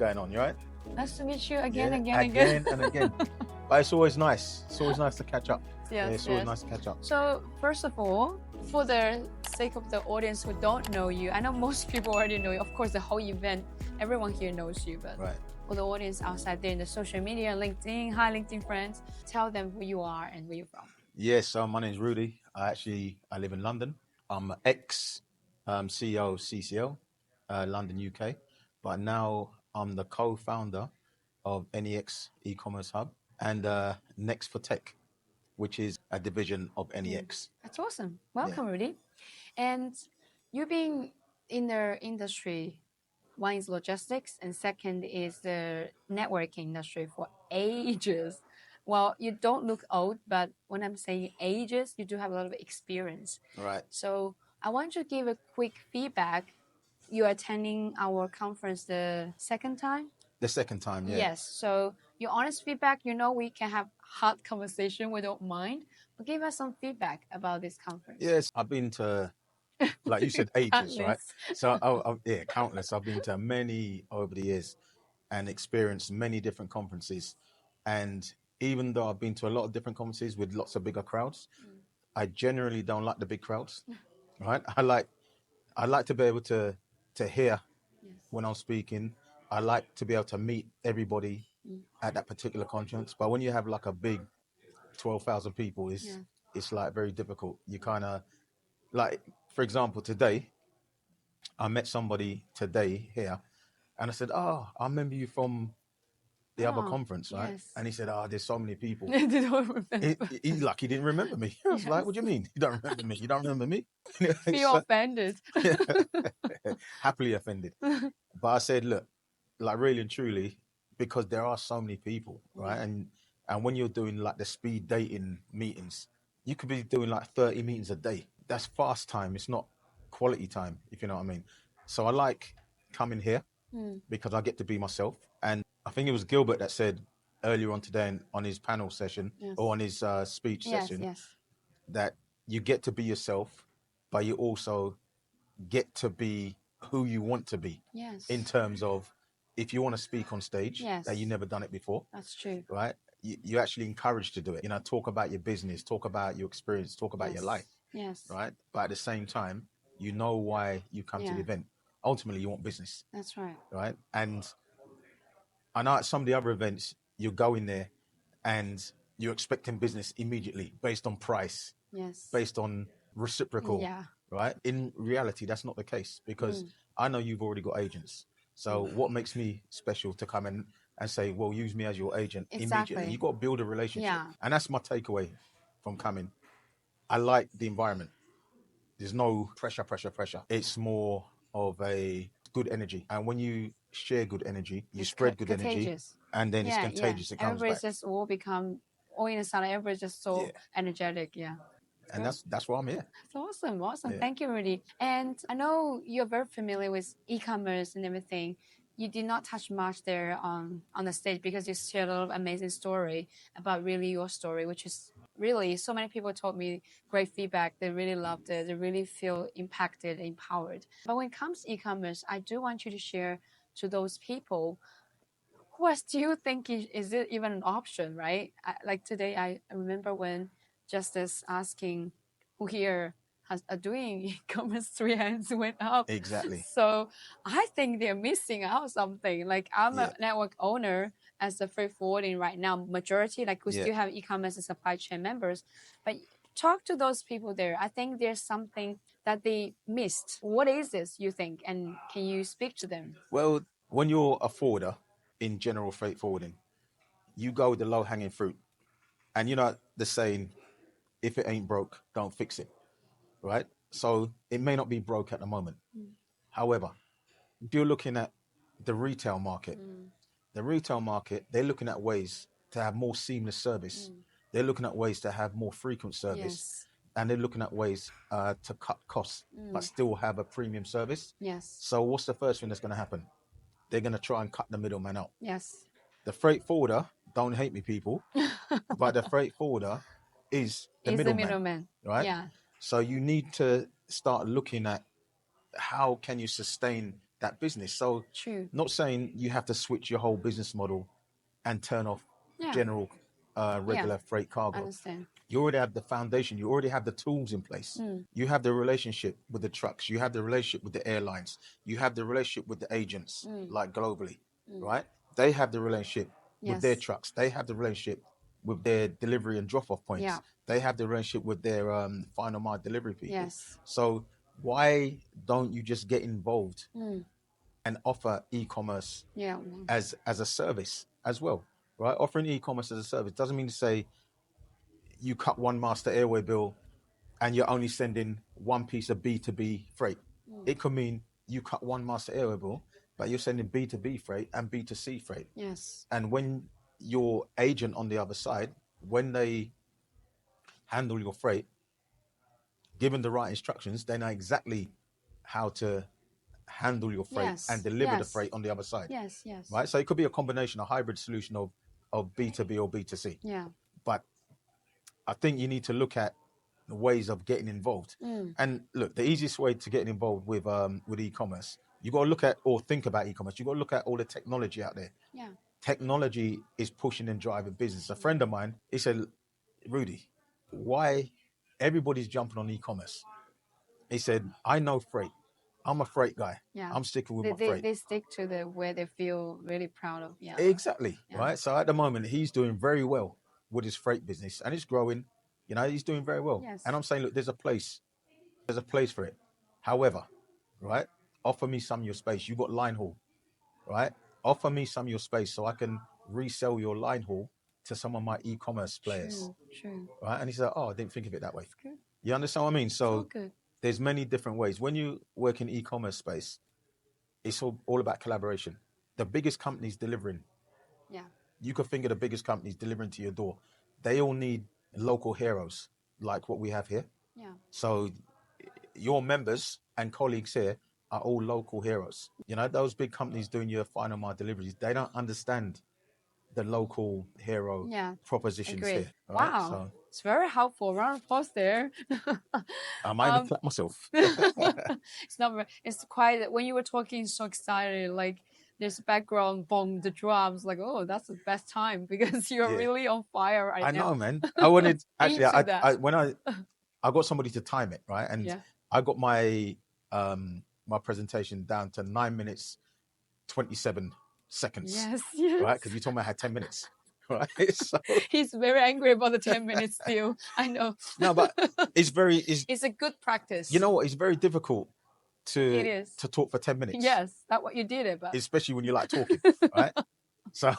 going on? You right? Nice to meet you again. And again. But it's always nice. It's always nice to catch up. Yes, It's always nice to catch up. So first of all, for the sake of the audience who don't know you, I know most people already know you. Of course, the whole event, everyone here knows you, but for the audience outside there in the social media, LinkedIn, hi LinkedIn friends, tell them who you are and where you're from. Yes, so my name is Rudee. I live in London. I'm ex CEO of CCL, London, UK, but now I'm the co-founder of NEX e-commerce hub and Next for Tech, which is a division of NEX. That's awesome. Welcome, Rudee. And you've been in the industry, one is logistics and second is the networking industry for ages. Well, you don't look old, but when I'm saying ages, you do have a lot of experience. Right. So I want to give a quick feedback. You're attending our conference the second time? The second time, yeah. Yes. So your honest feedback, we can have hard conversation. We don't mind. But give us some feedback about this conference. Yes, I've been to, like you said, ages, right? So, countless. I've been to many over the years and experienced many different conferences. And even though I've been to a lot of different conferences with lots of bigger crowds, I generally don't like the big crowds, right? I like to be able to hear when I'm speaking. I like to be able to meet everybody at that particular conference. But when you have like a big 12,000 people, it's like very difficult. You kind of like, for example, today, I met somebody today here and I said, oh, I remember you from the other conference, right? Yes. And he said, oh, there's so many people. They don't remember. He didn't remember me. I was like, what do you mean? You don't remember me? You don't remember me? Feel offended. Happily offended. But I said, look, like really and truly, because there are so many people, right? And when you're doing like the speed dating meetings, you could be doing like 30 meetings a day. That's fast time. It's not quality time, if you know what I mean. So I like coming here because I get to be myself. And I think it was Gilbert that said earlier on today on his panel session or on his speech session that you get to be yourself, but you also get to be who you want to be in terms of if you want to speak on stage that you've never done it before. That's true. Right? You're actually encouraged to do it. Talk about your business, talk about your experience, talk about your life. Yes. Right? But at the same time, you know why you come to the event. Ultimately, you want business. That's right. Right? And I know at some of the other events, you go in there and you're expecting business immediately based on price, based on reciprocal, right? In reality, that's not the case because I know you've already got agents. So what makes me special to come in and say, well, use me as your agent immediately? You've got to build a relationship. And that's my takeaway from coming. I like the environment. There's no pressure. It's more of a good energy. And when you share good energy, you spread good energy. And then it's contagious. It comes everybody's back. just all in a sudden, everybody's just so energetic. And that's why I'm here. That's awesome. Thank you, Rudee. And I know you're very familiar with e-commerce and everything. You did not touch much there on the stage because you shared a lot of amazing story about really your story, which is really so many people told me great feedback. They really loved it. They really feel impacted, empowered. But when it comes to e-commerce, I do want you to share to those people who are still thinking, is it even an option, right? Like today, I remember when Justice asking who here are doing e-commerce, 3 hands went up. Exactly. So I think they're missing out something. Like I'm a network owner as a freight forwarding right now, majority, like we still have e-commerce and supply chain members. But talk to those people there. I think there's something that they missed. What is this, you think? And can you speak to them? Well, when you're a forwarder in general freight forwarding, you go with the low-hanging fruit. And you know the saying, if it ain't broke, don't fix it, right? So it may not be broke at the moment. However, if you're looking at the retail market, they're looking at ways to have more seamless service. They're looking at ways to have more frequent service. And they're looking at ways to cut costs, but still have a premium service. So what's the first thing that's going to happen? They're going to try and cut the middleman out. The freight forwarder, don't hate me, people, but the freight forwarder is the middleman, right? So you need to start looking at how can you sustain that business. So True. not saying you have to switch your whole business model and turn off general regular freight cargo. Understand. You already have the foundation. You already have the tools in place. You have the relationship with the trucks. You have the relationship with the airlines. You have the relationship with the agents, like globally, right? They have the relationship with their trucks. They have the relationship with their delivery and drop-off points. Yeah. They have the relationship with their final mile delivery people. Yes. So why don't you just get involved and offer e-commerce as a service as well, right? Offering e-commerce as a service doesn't mean to say you cut one master airway bill and you're only sending one piece of B2B freight. It could mean you cut one master airway bill, but you're sending B2B freight and B2C freight. Yes. And when your agent on the other side, when they handle your freight, given the right instructions, they know exactly how to handle your freight and deliver the freight on the other side. Yes, yes. Right? So it could be a combination, a hybrid solution of B2B or B2C. Yeah. But I think you need to look at the ways of getting involved. And look, the easiest way to get involved with e-commerce, you got to look at or think about e-commerce. You got to look at all the technology out there. Yeah. Technology is pushing and driving business. A friend of mine, he said, Rudee, why everybody's jumping on e-commerce? He said, I know freight. I'm a freight guy. Yeah. I'm sticking with my freight. They stick to the where they feel really proud of. Yeah. Exactly. Yeah. Right. So at the moment, he's doing very well with his freight business and it's growing. You know, he's doing very well. Yes. And I'm saying, look, there's a place for it. However, right, offer me some of your space. You got line haul, right? Offer me some of your space so I can resell your line haul to some of my e-commerce players. True. Right. And he said, oh, I didn't think of it that way. Good. You understand what I mean? So good. There's many different ways. When you work in e-commerce space, it's all about collaboration. The biggest companies delivering. Yeah. You could think of the biggest companies delivering to your door. They all need local heroes like what we have here. Yeah. So your members and colleagues here are all local heroes. You know, those big companies doing your final mile deliveries, they don't understand the local hero propositions here. Right? Wow. So, it's very helpful. Round of applause there. I might even clap myself. It's not very, it's quite, when you were talking so excited, like there's background, boom, the drums, like, oh, that's the best time because you're really on fire right now. I know, man. I wanted, actually, when I got somebody to time it, right? And I got my my presentation down to 9 minutes, 27 seconds. Yes, yes. Right? Because you told me I had 10 minutes. Right? So, he's very angry about the 10 minutes still. I know. No, but it's a good practice. You know what? It's very difficult to talk for 10 minutes. Yes, that's what you did it, but especially when you like talking, right? So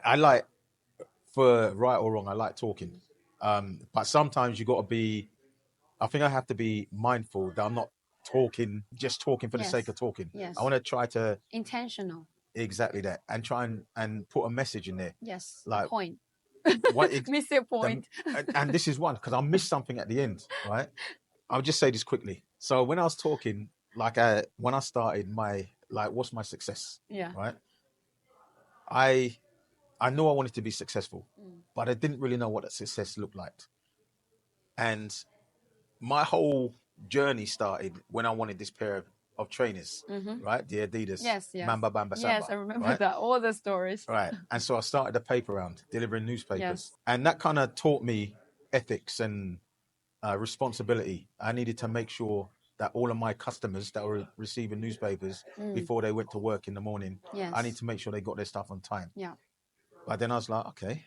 I like, for right or wrong, I like talking. But sometimes you got to be, I think I have to be mindful that I'm not just talking for the sake of talking. Yes. I want to try to intentional. Exactly that, and try and put a message in there. Yes, like point. Miss your point. And this is one, because I missed something at the end, right? I'll just say this quickly. So when I was talking, like when I started my, like, what's my success? Yeah. Right. I knew I wanted to be successful, but I didn't really know what that success looked like. And my whole journey started when I wanted this pair of trainers, right? The Adidas. Yes, yes. Mamba Bamba Samba. Yes, I remember that. All the stories. Right. And so I started a paper round delivering newspapers. Yes. And that kind of taught me ethics and responsibility. I needed to make sure that all of my customers that were receiving newspapers before they went to work in the morning, I need to make sure they got their stuff on time. Yeah. But then I was like, okay,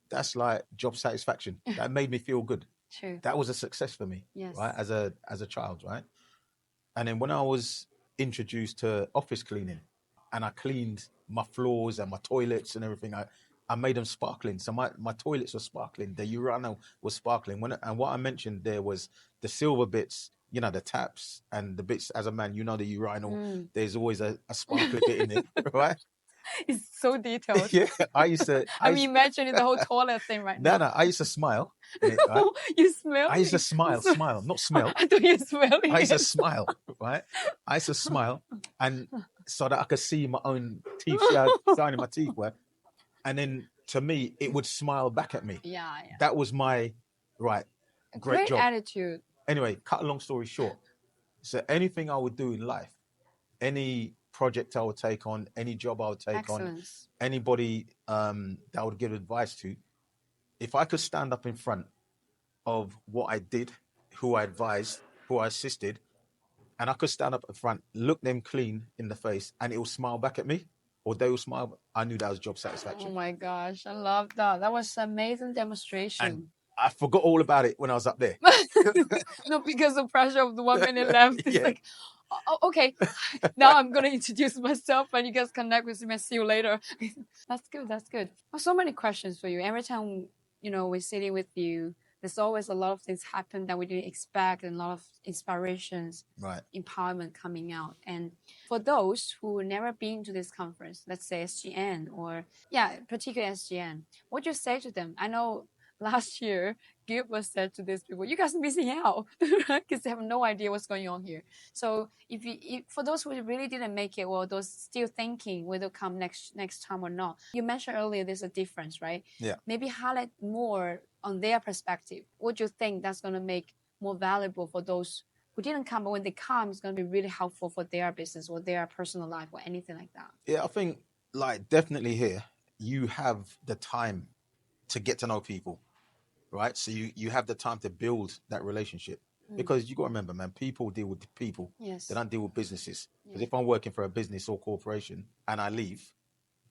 that's like job satisfaction. That made me feel good. True. That was a success for me, right? As a child, right? And then when I was introduced to office cleaning, and I cleaned my floors and my toilets and everything, I made them sparkling. So my toilets were sparkling. The urinal was sparkling. And what I mentioned there was the silver bits, you know, the taps and the bits, as a man, you know, the urinal, there's always a sparkly bit in it, right? It's so detailed. Yeah, I used to. I'm imagining the whole toilet thing right now. No, I used to smile. Right? You smell? I used to smile, not smell. I thought you smell. I used to smile, right? I used to smile, and so that I could see my own teeth shining my teeth were, and then to me it would smile back at me. Yeah. That was my great job. Attitude. Anyway, cut a long story short. So anything I would do in life, any project I would take on, any job I would take on, anybody that I would give advice to, if I could stand up in front of what I did, who I advised, who I assisted, and I could stand up in front, look them clean in the face, and it will smile back at me, or they will smile, I knew that was job satisfaction. Oh my gosh, I love that. That was an amazing demonstration. And I forgot all about it when I was up there. No, because the pressure of the 1 minute left. It's like, oh, okay, now I'm going to introduce myself and you guys connect with me. See you later. That's good. That's good. I have so many questions for you. Every time, we're sitting with you, there's always a lot of things happen that we didn't expect and a lot of inspirations, empowerment coming out. And for those who never been to this conference, let's say SGN or, particularly SGN, what do you say to them? I know last year, Gilbert said to these people, you guys are missing out because they have no idea what's going on here. So if for those who really didn't make it or those still thinking whether come next time or not, you mentioned earlier there's a difference, right? Yeah. Maybe highlight more on their perspective. What do you think that's going to make more valuable for those who didn't come, but when they come, it's going to be really helpful for their business or their personal life or anything like that? Yeah, I think definitely here, you have the time to get to know people, right? So you have the time to build that relationship because you got to remember, man, people deal with people. Yes. They don't deal with businesses. Because if I'm working for a business or corporation and I leave,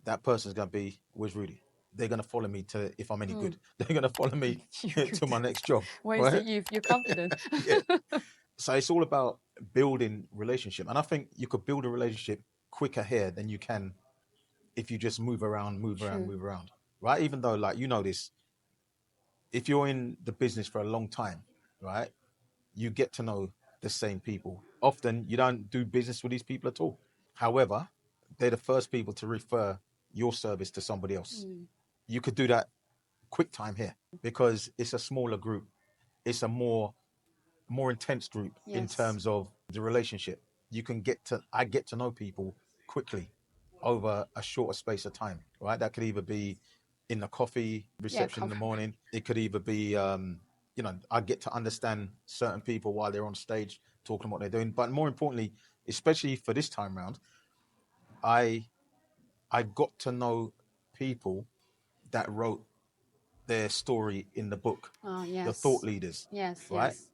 that person's going to be, where's Rudee? They're going to follow me to, if I'm any good, they're going to follow me to my next job. Where is the if? You're confident. Yeah. So it's all about building relationship. And I think you could build a relationship quicker here than you can if you just move around, right? Even though, this, if you're in the business for a long time, right, you get to know the same people. Often you don't do business with these people at all. However, they're the first people to refer your service to somebody else. You could do that quick time here because it's a smaller group. It's a more intense group in terms of the relationship. I get to know people quickly over a shorter space of time, right? That could either be in the coffee reception in the morning. It could either be, I get to understand certain people while they're on stage talking what they're doing. But more importantly, especially for this time round, I got to know people that wrote their story in the book. Oh, yes. The thought leaders. Yes. Right? Yes.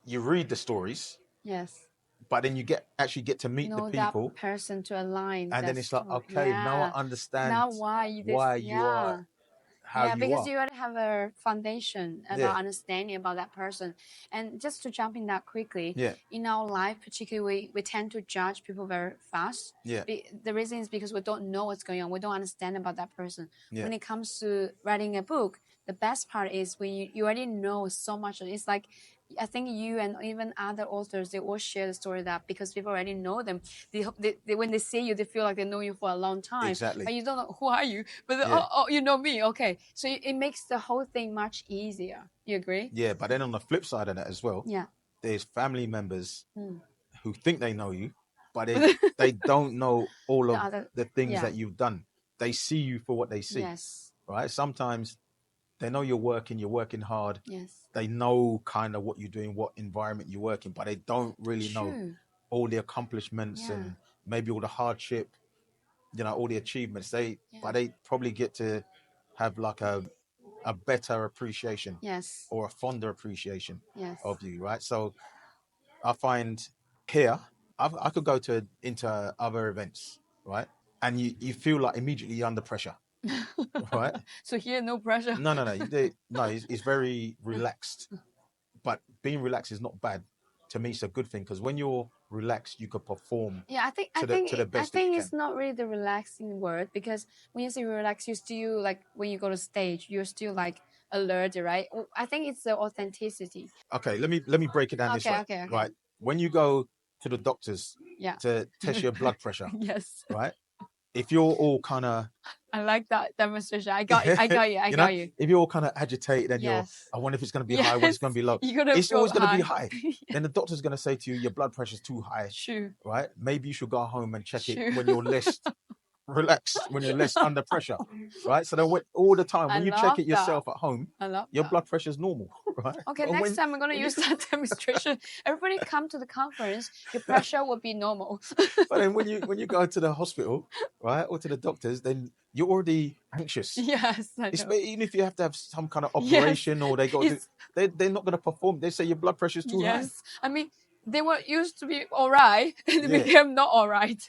You read the stories. Yes. But then you actually get to meet the people, that person to align, and then it's like, okay, now I understand now why you are how you because you already have a foundation about understanding about that person. And just to jump in that quickly, in our life, particularly, we tend to judge people very fast. The reason is because we don't know what's going on. We don't understand about that person. When it comes to writing a book, the best part is when you already know so much. It's like, I think you and even other authors, they all share the story that because people already know them, they when they see you, they feel like they know you for a long time. Exactly. But you don't know who are you, but you know me. Okay, so it makes the whole thing much easier. You agree? Yeah, but then on the flip side of that as well, there's family members who think they know you, but they don't know all of the things that you've done. They see you for what they see. Yes. Right? Sometimes they know you're working hard. Yes. They know kind of what you're doing, what environment you work in, but they don't really know all the accomplishments and maybe all the hardship, all the achievements. But they probably get to have like a better appreciation or a fonder appreciation of you, right? So I find here, I could go into other events, right? And you feel like immediately you're under pressure. Right? So here, no pressure. No. It's very relaxed. But being relaxed is not bad. To me, it's a good thing because when you're relaxed, you could perform. I think it's not really the relaxing word, because when you say relax, you still, like, when you go to stage, you're still like alert, right? I think it's the authenticity. Okay, let me break it down this way. Okay. Right, when you go to the doctors to test your blood pressure, right? If you're all kind of, I like that demonstration. I got you. If you're all kind of agitated and I wonder if it's going to be high, when it's going to be low. It's always going to be high. Then the doctor's going to say to you, your blood pressure's too high. Sure. Right? Maybe you should go home and check it when you're less relaxed, when you're less under pressure. Right? So then all the time, when you check it yourself at home, your blood pressure's normal. right? Okay, next time I'm going to use that demonstration. Everybody come to the conference, your pressure will be normal. But then when you go to the hospital, right, or to the doctors, then you're already anxious. Yes, I know. Even if you have to have some kind of operation, or they go to, they're not going to perform. They say your blood pressure is too high. Yes, I mean, they were used to be all right, and they became not all right.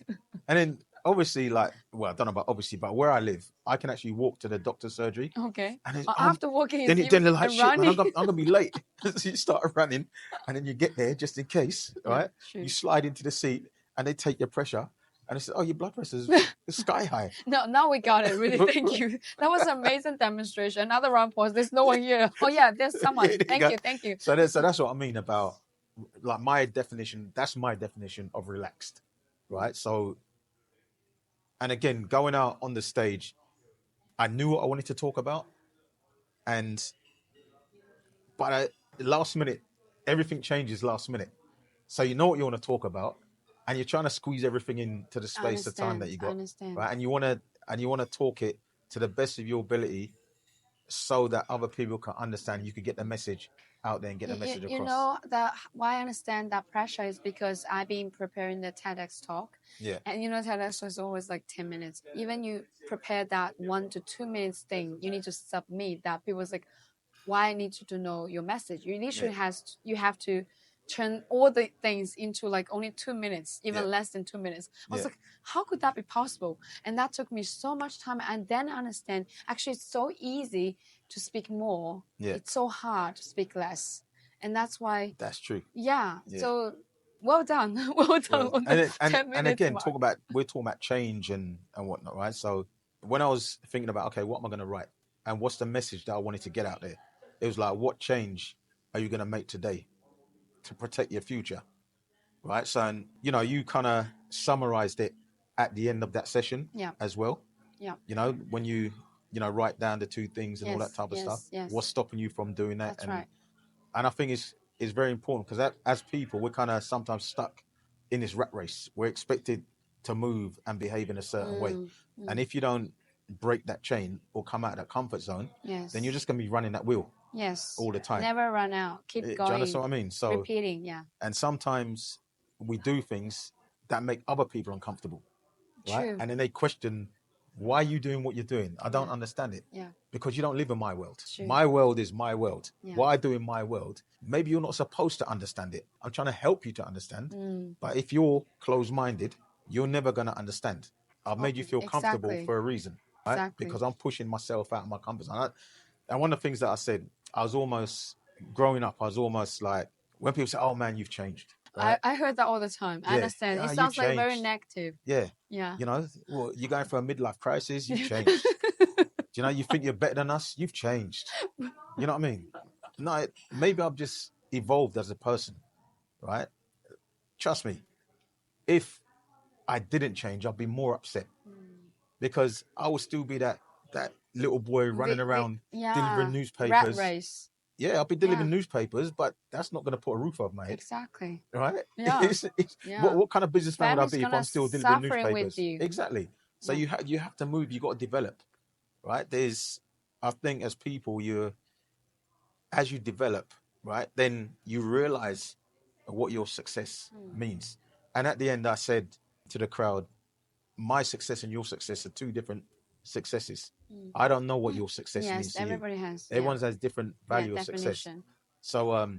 And then obviously, like, well, I don't know about obviously, but where I live, I can actually walk to the doctor's surgery. Okay. And After walking, then they're like, shit, man, running. I'm gonna be late. So you start running, and then you get there just in case, right? You slide into the seat, and they take your pressure, and they say, oh, your blood pressure is sky high. No, now we got it. Really, thank you. That was an amazing demonstration. Another round pause. There's no one here. Oh yeah, there's someone. Thank you. So that's what I mean about, like, my definition. That's my definition of relaxed, right? So, and again, going out on the stage, I knew what I wanted to talk about, but last minute, everything changes last minute. So you know what you want to talk about, and you're trying to squeeze everything into the space of time that you got, right? And you want to talk it to the best of your ability, so that other people can understand. You could get the message out there and get the message across. You know that why I understand that pressure is because I've been preparing the TEDx talk. Yeah. And you know, TEDx is always like 10 minutes. Even you prepare that 1 to 2 minutes thing, you need to submit that. People's like, why I need to know your message? You literally you have to turn all the things into like only 2 minutes, even less than 2 minutes. I was like, how could that be possible? And that took me so much time. And then I understand, actually, it's so easy to speak more. It's so hard to speak less. And that's why. That's true. Yeah. So well done. Well done on the 10 minutes. And again, we're talking about change and whatnot, right? So when I was thinking about, okay, what am I going to write? And what's the message that I wanted to get out there? It was like, what change are you going to make today to protect your future? Right. So, and, you kind of summarized it at the end of that session as well. Yeah. When you write down the 2 things and all that type of stuff. Yes. What's stopping you from doing that? That's right. And I think it's very important, because as people, we're kind of sometimes stuck in this rat race. We're expected to move and behave in a certain way. And if you don't break that chain or come out of that comfort zone, then you're just going to be running that wheel all the time. Never run out. Keep going. Do you understand what I mean? So repeating, And sometimes we do things that make other people uncomfortable, right? True. And then they question, why are you doing what you're doing? I don't understand it. Yeah. Because you don't live in my world. True. My world is my world. Yeah. What I do in my world, maybe you're not supposed to understand it. I'm trying to help you to understand. But if you're closed-minded, you're never going to understand. I've made you feel comfortable for a reason, right? Exactly. Because I'm pushing myself out of my comfort zone. And one of the things that I said, growing up, I was almost like, when people say, oh man, you've changed. Right? I heard that all the time. I understand. It sounds like very negative. Yeah. Yeah. Well, you're going through a midlife crisis, you've changed. You think you're better than us, you've changed. You know what I mean? No, maybe I've just evolved as a person, right? Trust me, if I didn't change, I'd be more upset, because I would still be that little boy running around delivering newspapers. Rat race. Yeah, I'll be delivering newspapers, but that's not going to put a roof over my head. Exactly. Right? Yeah. What kind of businessman would I be if I'm still delivering newspapers? With you. Exactly. So you have to move. You got to develop. Right? I think as people, as you develop, right, then you realize what your success means. And at the end, I said to the crowd, my success and your success are 2 different successes. I don't know what your success means to everybody has. Everyone has different value of success. So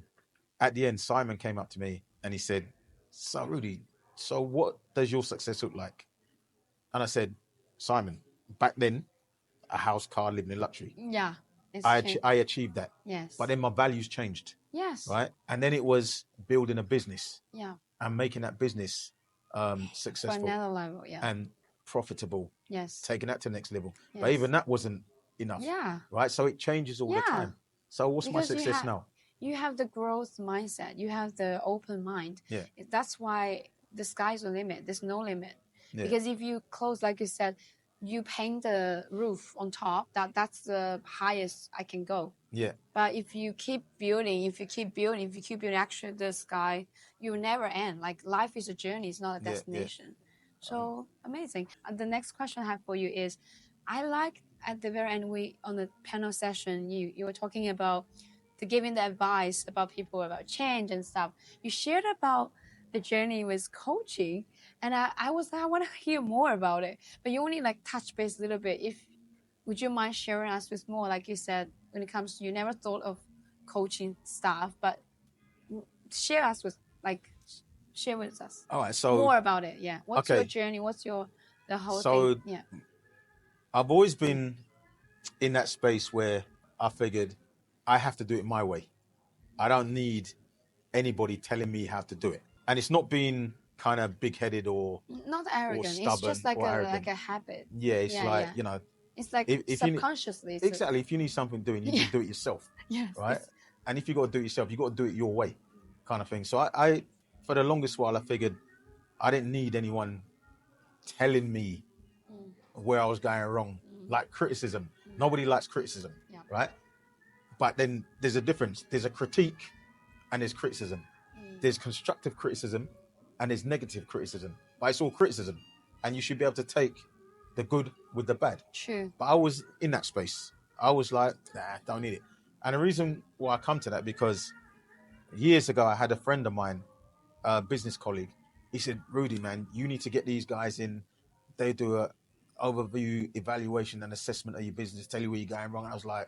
at the end, Simon came up to me and he said, so Rudee, so what does your success look like? And I said, Simon, back then, a house, car, living in luxury. Yeah. I achieved that. Yes. But then my values changed. Yes. Right? And then it was building a business. Yeah. And making that business successful. For another level, and profitable. Yes. Taking that to the next level. Yes. But even that wasn't enough. Yeah. Right? So it changes all the time. So what's my success now? You have the growth mindset. You have the open mind. Yeah. That's why the sky's the limit. There's no limit. Yeah. Because if you close, like you said, you paint the roof on top, that's the highest I can go. Yeah. But if you keep building, actually the sky, you'll never end. Like, life is a journey, it's not a destination. Yeah. So amazing. The next question I have for you is, I like at the very end, on the panel session, you were talking about to giving the advice about people about change and stuff. You shared about the journey with coaching, and I was like, I want to hear more about it. But you only like touch base a little bit. Would you mind sharing us with more? Like you said, when it comes to you never thought of coaching staff, but share us with share with us. All right, so more about it. Yeah. What's your journey? What's the whole thing? Yeah. I've always been in that space where I figured I have to do it my way. I don't need anybody telling me how to do it. And it's not being kind of big-headed or not arrogant. Or stubborn, it's just like a habit. Yeah, it's you know. It's like if subconsciously. Exactly. If you need something doing, you just do it yourself. Yes. Right. And if you got to do it yourself, you got to do it your way, kind of thing. So I for the longest while, I figured I didn't need anyone telling me where I was going wrong, like criticism. Nobody likes criticism, right? But then there's a difference. There's a critique and there's criticism. There's constructive criticism and there's negative criticism. But it's all criticism. And you should be able to take the good with the bad. True. But I was in that space. I was like, nah, don't need it. And the reason why I come to that, because years ago, I had a friend of mine, a business colleague. He said, Rudee, man, you need to get these guys in. They do a overview, evaluation and assessment of your business, tell you where you're going wrong. And I was like,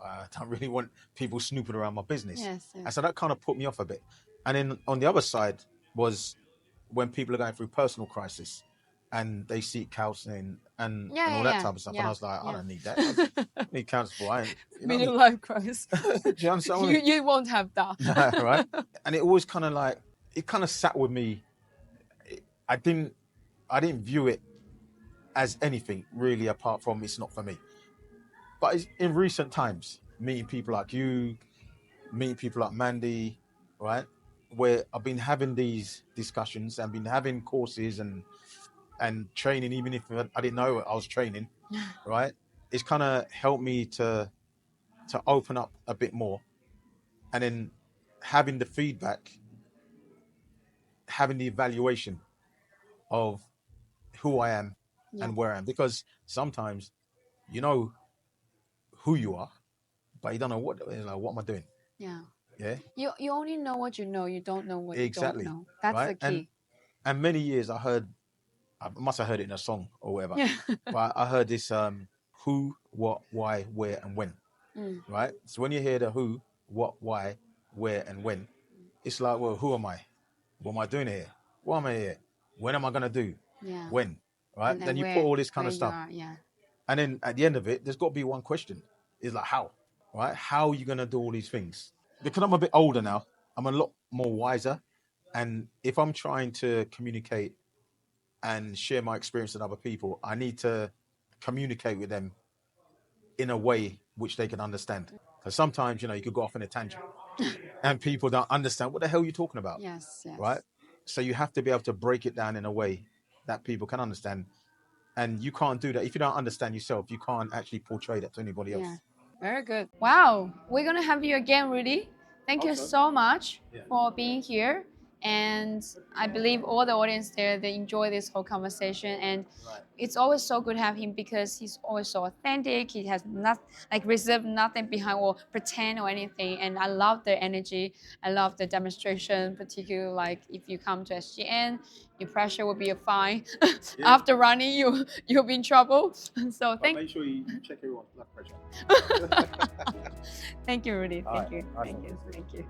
I don't really want people snooping around my business. Yes. And so that kind of put me off a bit. And then on the other side was when people are going through personal crisis and they seek counseling and all that type of stuff. And I was like, I don't need that. I need counseling for middle life crisis. You won't have that. Right? And it always kind of like, it kind of sat with me. I didn't view it as anything really apart from it's not for me. But it's in recent times, meeting people like you, meeting people like Mandy, right? Where I've been having these discussions and been having courses and training, even if I didn't know I was training, right? It's kind of helped me to open up a bit more. And then having the feedback, having the evaluation of who I am and where I am. Because sometimes you know who you are, but you don't know what am I doing? Yeah. Yeah. You only know what you know. You don't know what you don't know. That's the key. And many years I must have heard it in a song or whatever. Yeah. But I heard this who, what, why, where, and when. Right? So when you hear the who, what, why, where, and when, it's like, well, who am I? What am I doing here? Why am I here? When am I gonna do? Yeah. When? Right? Then you put all this kind of stuff. And then at the end of it, there's got to be one question. It's like, how? Right? How are you gonna do all these things? Because I'm a bit older now, I'm a lot more wiser. And if I'm trying to communicate and share my experience with other people, I need to communicate with them in a way which they can understand. Because sometimes, you could go off in a tangent and people don't understand what the hell you're talking about. Yes. Right? So you have to be able to break it down in a way that people can understand. And you can't do that. If you don't understand yourself, you can't actually portray that to anybody else. Yeah. Very good. Wow. We're going to have you again, Rudee. Thank you so much for being here. And I believe all the audience there, they enjoy this whole conversation. And it's always so good to have him because he's always so authentic. He has not reserved nothing behind or pretend or anything. And I love the energy. I love the demonstration, particularly like if you come to SGN, your pressure will be a fine. After running, you'll be in trouble. So make sure you check everyone's blood pressure. Thank you, Rudee. Thank you.